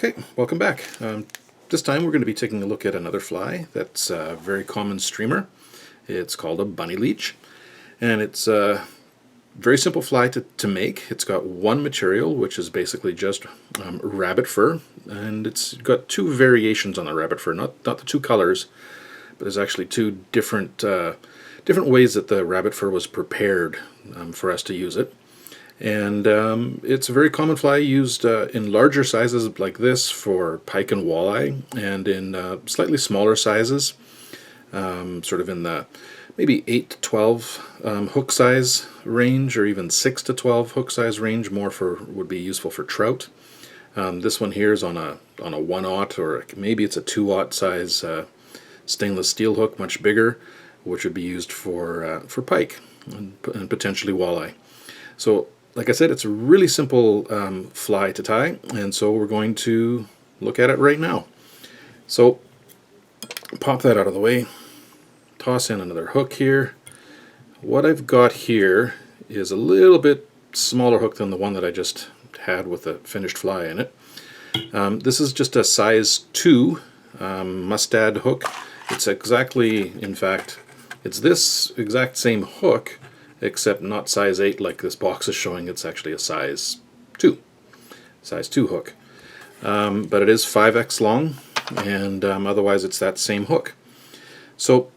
Okay, welcome back. This time we're going to be taking a look at another fly that's a very common streamer. It's called a bunny leech, and it's a very simple fly to make. It's got one material, which is basically just rabbit fur, and it's got two variations on the rabbit fur, not the two colors, but there's actually two different ways that the rabbit fur was prepared for us to use it. And it's a very common fly used in larger sizes like this for pike and walleye, and in slightly smaller sizes, sort of in the maybe 8 to 12 hook size range, or even 6 to 12 hook size range. More would be useful for trout. This one here is on a 1/0, or maybe it's a 2/0 size stainless steel hook, much bigger, which would be used for pike and potentially walleye. So, like I said, it's a really simple fly to tie, and so we're going to look at it right now. So pop that out of the way, toss in another hook here. What I've got here is a little bit smaller hook than the one that I just had with the finished fly in it. This is just a size 2 mustad hook. It's exactly, in fact, it's this exact same hook, except not size 8 like this box is showing. It's actually a size 2 hook, but it is 5x long, and otherwise it's that same hook. So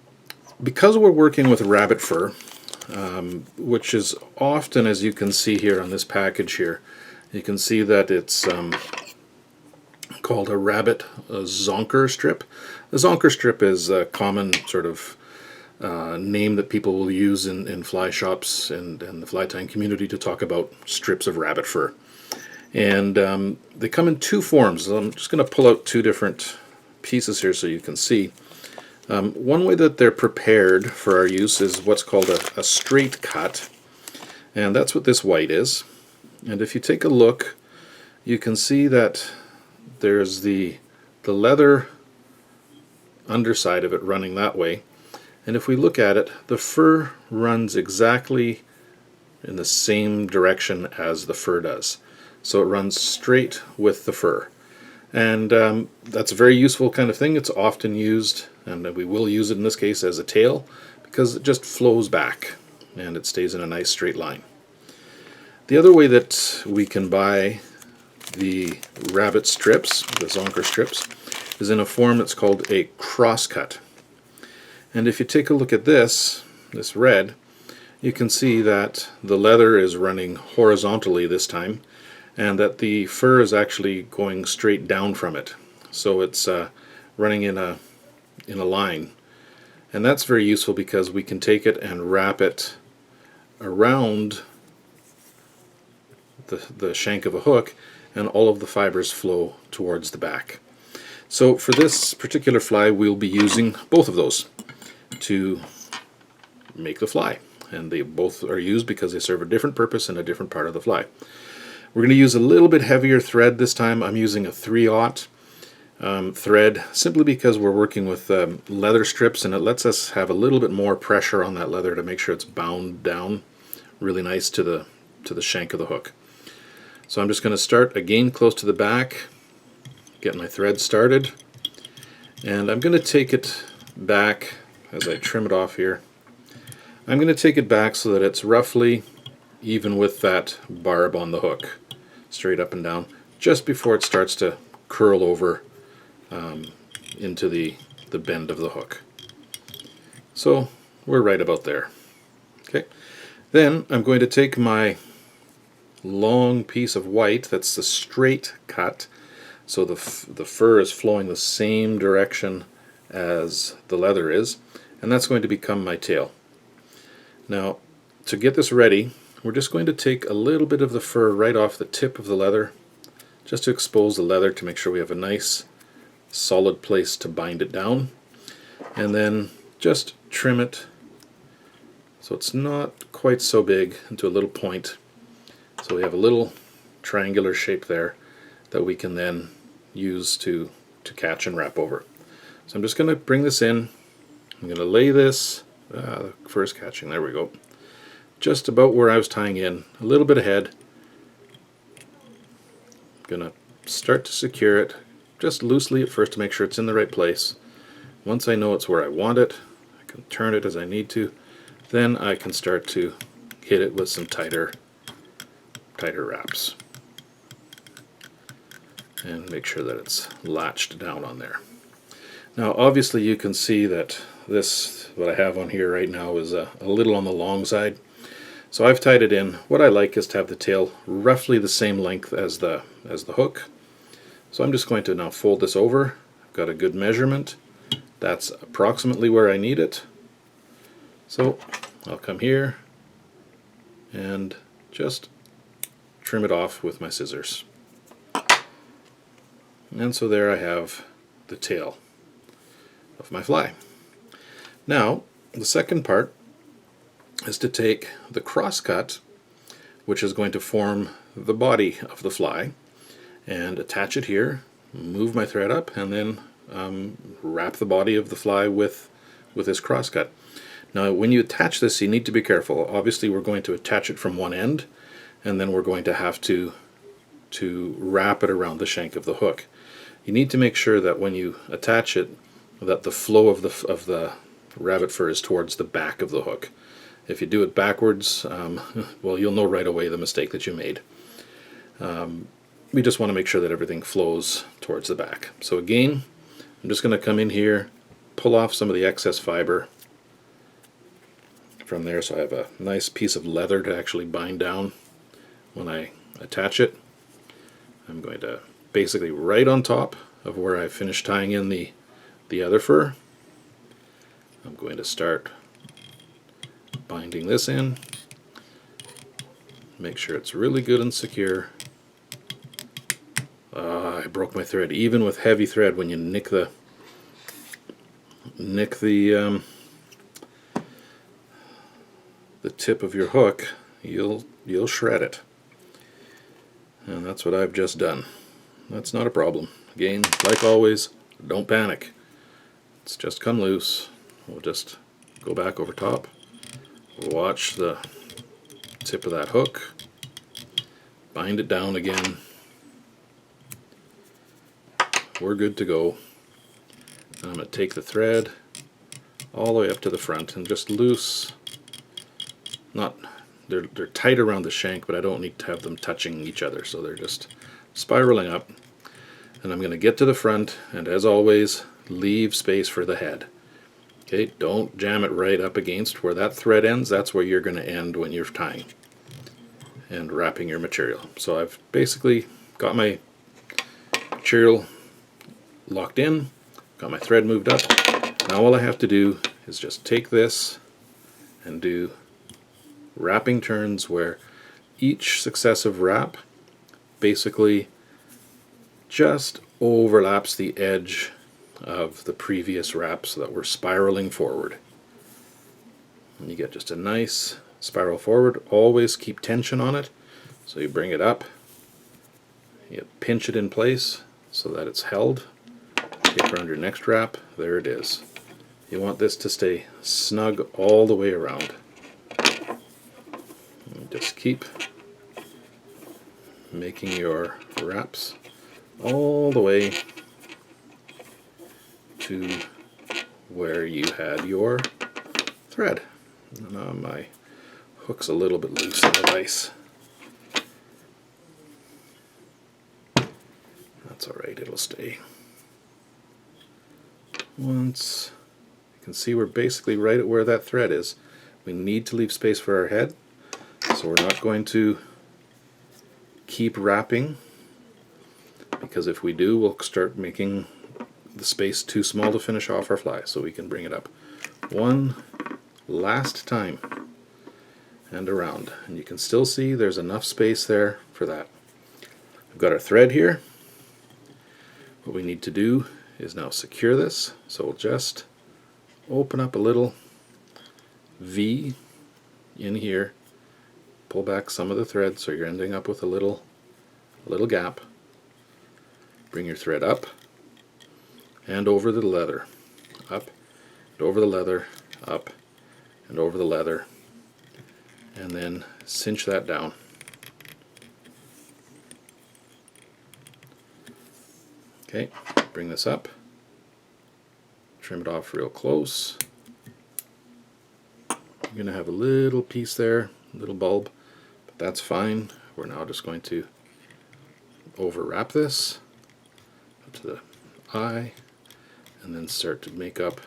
because we're working with rabbit fur, which is often, as you can see here on this package here, you can see that it's called a rabbit zonker strip. The zonker strip is a common sort of name that people will use in fly shops and the fly tying community to talk about strips of rabbit fur. And they come in two forms. I'm just going to pull out two different pieces here so you can see. One way that they're prepared for our use is what's called a straight cut, and that's what this white is. And if you take a look, you can see that there's the leather underside of it running that way. And if we look at it, the fur runs exactly in the same direction as the fur does. So it runs straight with the fur. And that's a very useful kind of thing. It's often used, and we will use it in this case, as a tail, because it just flows back and it stays in a nice straight line. The other way that we can buy the rabbit strips, the zonker strips, is in a form that's called a crosscut. And if you take a look at this red, you can see that the leather is running horizontally this time, and that the fur is actually going straight down from it. So it's running in a line. And that's very useful because we can take it and wrap it around the shank of a hook, and all of the fibers flow towards the back. So for this particular fly, we'll be using both of those to make the fly, and they both are used because they serve a different purpose in a different part of the fly. We're going to use a little bit heavier thread this time. I'm using a 3/0 thread simply because we're working with leather strips, and it lets us have a little bit more pressure on that leather to make sure it's bound down really nice to the shank of the hook. So I'm just going to start again close to the back, get my thread started, and I'm going to take it back as I trim it off here. I'm going to take it back so that it's roughly even with that barb on the hook, straight up and down, just before it starts to curl over into the bend of the hook. So we're right about there. Okay. Then I'm going to take my long piece of white, that's the straight cut, so the fur is flowing the same direction as the leather is, and that's going to become my tail. Now, to get this ready, we're just going to take a little bit of the fur right off the tip of the leather, just to expose the leather to make sure we have a nice solid place to bind it down, and then just trim it so it's not quite so big, into a little point, so we have a little triangular shape there that we can then use to catch and wrap over. So I'm just going to bring this in. I'm going to lay this, the fur is catching, there we go, just about where I was tying in, a little bit ahead. I'm going to start to secure it just loosely at first to make sure it's in the right place. Once I know it's where I want it, I can turn it as I need to. Then I can start to hit it with some tighter wraps and make sure that it's latched down on there. Now obviously you can see that this, what I have on here right now, is a little on the long side. So I've tied it in. What I like is to have the tail roughly the same length as the hook. So I'm just going to now fold this over. I've got a good measurement. That's approximately where I need it. So I'll come here and just trim it off with my scissors. And so there I have the tail of my fly. Now the second part is to take the crosscut, which is going to form the body of the fly, and attach it here, move my thread up, and then wrap the body of the fly with this crosscut. Now when you attach this, you need to be careful. Obviously we're going to attach it from one end, and then we're going to have to wrap it around the shank of the hook. You need to make sure that when you attach it, that the flow of the rabbit fur is towards the back of the hook. If you do it backwards, well, you'll know right away the mistake that you made. We just want to make sure that everything flows towards the back. So again, I'm just going to come in here, pull off some of the excess fiber from there, so I have a nice piece of leather to actually bind down when I attach it. I'm going to basically right on top of where I finished tying in the other fur, I'm going to start binding this in. Make sure it's really good and secure. I broke my thread. Even with heavy thread, when you nick the tip of your hook, you'll shred it. And that's what I've just done. That's not a problem. Again, like always, don't panic. It's just come loose. We'll just go back over top, watch the tip of that hook, bind it down again. We're good to go. And I'm going to take the thread all the way up to the front and just loose. They're tight around the shank, but I don't need to have them touching each other, so they're just spiraling up. And I'm going to get to the front, and as always, leave space for the head. Okay, don't jam it right up against where that thread ends. That's where you're going to end when you're tying and wrapping your material. So I've basically got my material locked in, got my thread moved up. Now all I have to do is just take this and do wrapping turns where each successive wrap basically just overlaps the edge of the previous wraps that were spiraling forward. And you get just a nice spiral forward. Always keep tension on it. So you bring it up, you pinch it in place so that it's held. Take around your next wrap. There it is. You want this to stay snug all the way around. And just keep making your wraps all the way to where you had your thread. Now my hook's a little bit loose on the vise. That's alright, it'll stay. Once you can see we're basically right at where that thread is. We need to leave space for our head, so we're not going to keep wrapping, because if we do, we'll start making the space too small to finish off our fly. So we can bring it up one last time and around, and you can still see there's enough space there for that. We've got our thread here. What we need to do is now secure this, so we'll just open up a little V in here, pull back some of the thread so you're ending up with a little gap. Bring your thread up and over the leather, up and over the leather, up and over the leather, and then cinch that down. Okay, bring this up, trim it off real close. I'm going to have a little piece there, a little bulb, but that's fine. We're now just going to overwrap this up to the eye and then start to make up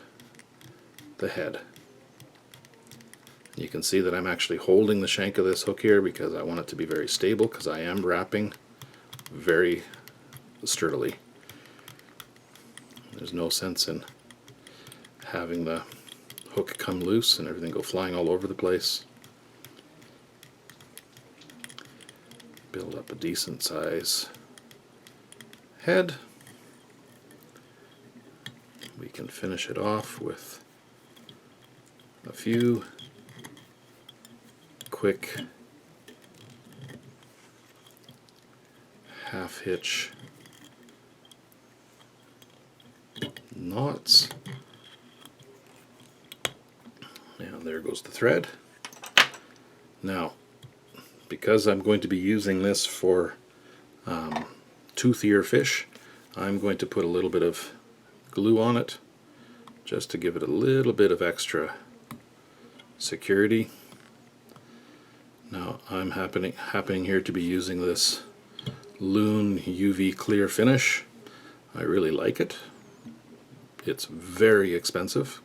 the head. You can see that I'm actually holding the shank of this hook here because I want it to be very stable, because I am wrapping very sturdily. There's no sense in having the hook come loose and everything go flying all over the place. Build up a decent size head. We can finish it off with a few quick half hitch knots. And there goes the thread. Now, because I'm going to be using this for toothier fish, I'm going to put a little bit of glue on it just to give it a little bit of extra security. Now I'm happening here to be using this Loon UV clear finish. I really like it. It's very expensive,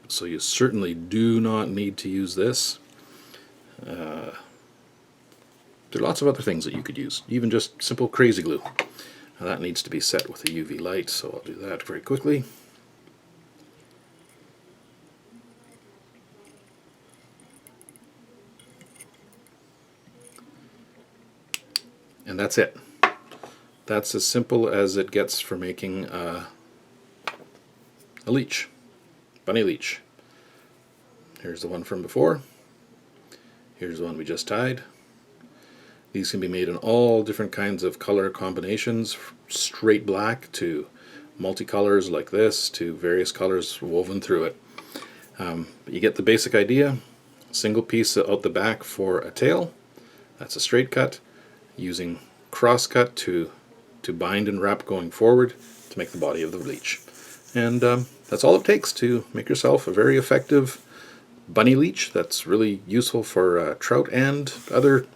so you certainly do not need to use this. There are lots of other things that you could use, even just simple crazy glue. Now that needs to be set with a UV light, so I'll do that very quickly. And that's it. That's as simple as it gets for making a leech, bunny leech. Here's the one from before. Here's the one we just tied. These can be made in all different kinds of color combinations, straight black to multicolors like this to various colors woven through it. But you get the basic idea. Single piece out the back for a tail. That's a straight cut. Using crosscut to bind and wrap going forward to make the body of the leech. And that's all it takes to make yourself a very effective bunny leech that's really useful for trout and other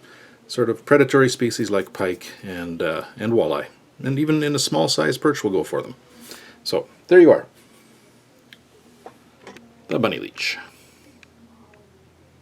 sort of predatory species like pike and walleye. And even in a small size perch will go for them. So there you are, the bunny leech.